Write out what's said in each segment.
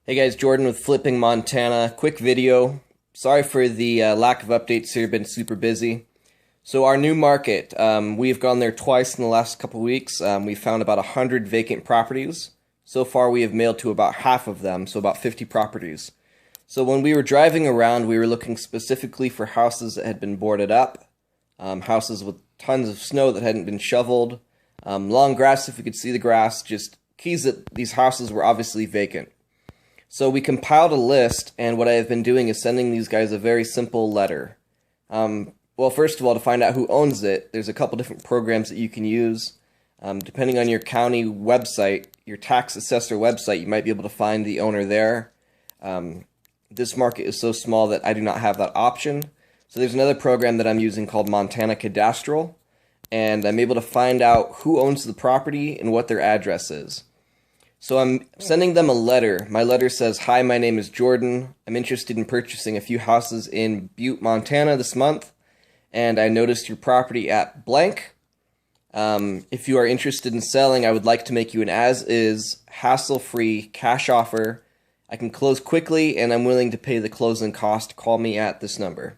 Hey guys, Jordan with Flipping Montana. Quick video. Sorry for the lack of updates here, been super busy. So our new market, we've gone there twice in the last couple weeks. We found about 100 vacant properties. So far we have mailed to about half of them, so about 50 properties. So when we were driving around, we were looking specifically for houses that had been boarded up, houses with tons of snow that hadn't been shoveled, long grass if we could see the grass, just keys that these houses were obviously vacant. So we compiled a list, and what I have been doing is sending these guys a very simple letter. Well, first of all, to find out who owns it, there's a couple different programs that you can use. Depending on your county website, your tax assessor website, you might be able to find the owner there. This market is so small that I do not have that option. So there's another program that I'm using called Montana Cadastral, and I'm able to find out who owns the property and what their address is. So I'm sending them a letter. My letter says, "Hi, my name is Jordan. I'm interested in purchasing a few houses in Butte, Montana this month, and I noticed your property at blank. If you are interested in selling, I would like to make you an as-is, hassle-free cash offer. I can close quickly, and I'm willing to pay the closing cost. Call me at this number."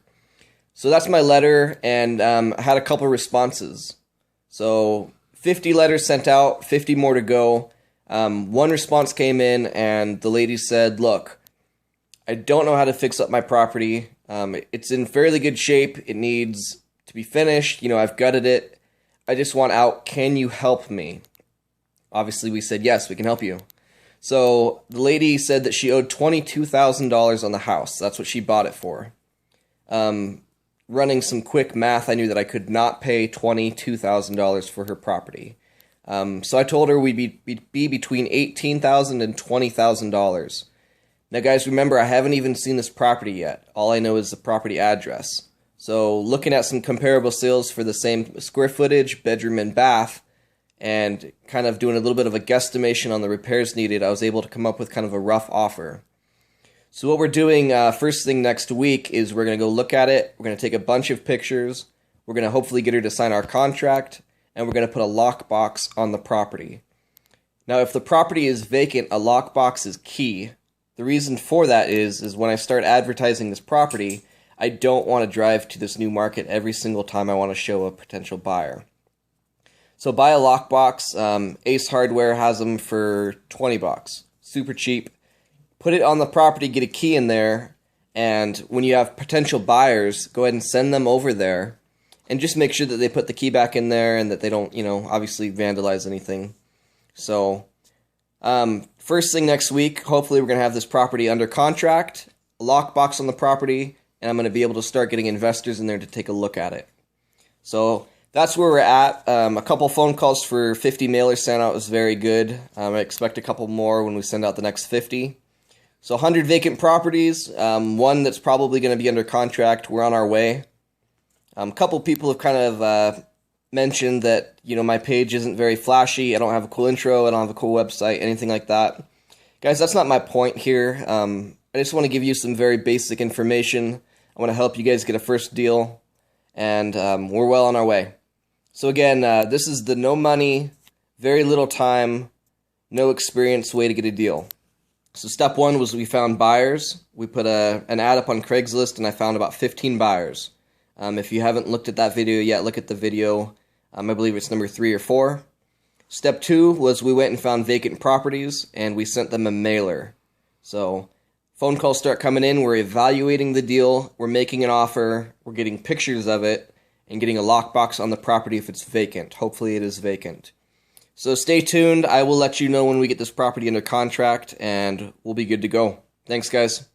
So that's my letter, and I had a couple responses. So 50 letters sent out, 50 more to go. One response came in, and the lady said, "Look, I don't know how to fix up my property. It's in fairly good shape. It needs to be finished. You know, I've gutted it. I just want out. Can you help me?" Obviously, we said, "Yes, we can help you." So the lady said that she owed $22,000 on the house. That's what she bought it for. Running some quick math, I knew that I could not pay $22,000 for her property. So I told her we'd be between $18,000 and $20,000. Now, guys, remember, I haven't even seen this property yet. All I know is the property address. So looking at some comparable sales for the same square footage, bedroom and bath, and kind of doing a little bit of a guesstimation on the repairs needed, I was able to come up with kind of a rough offer. So what we're doing first thing next week is we're going to go look at it. We're going to take a bunch of pictures. We're going to hopefully get her to sign our contract, and we're going to put a lockbox on the property. Now, if the property is vacant, a lockbox is key. The reason for that is when I start advertising this property, I don't want to drive to this new market every single time I want to show a potential buyer. So buy a lockbox. Ace Hardware has them for $20. Super cheap. Put it on the property, get a key in there, and when you have potential buyers, go ahead and send them over there. And just make sure that they put the key back in there and that they don't, obviously vandalize anything. So, first thing next week, hopefully we're going to have this property under contract, a lockbox on the property, and I'm going to be able to start getting investors in there to take a look at it. So, that's where we're at. A couple phone calls for 50 mailers sent out was very good. I expect a couple more when we send out the next 50. So, 100 vacant properties, one that's probably going to be under contract. We're on our way. A couple people have kind of mentioned that, my page isn't very flashy. I don't have a cool intro. I don't have a cool website, anything like that. Guys, that's not my point here. I just want to give you some very basic information. I want to help you guys get a first deal, and we're well on our way. So again, this is the no money, very little time, no experience way to get a deal. So step one was we found buyers. We put an ad up on Craigslist, and I found about 15 buyers. If you haven't looked at that video yet, look at the video. I believe it's number 3 or 4. Step 2 was we went and found vacant properties, and we sent them a mailer. So phone calls start coming in. We're evaluating the deal. We're making an offer. We're getting pictures of it and getting a lockbox on the property if it's vacant. Hopefully it is vacant. So stay tuned. I will let you know when we get this property under contract, and we'll be good to go. Thanks, guys.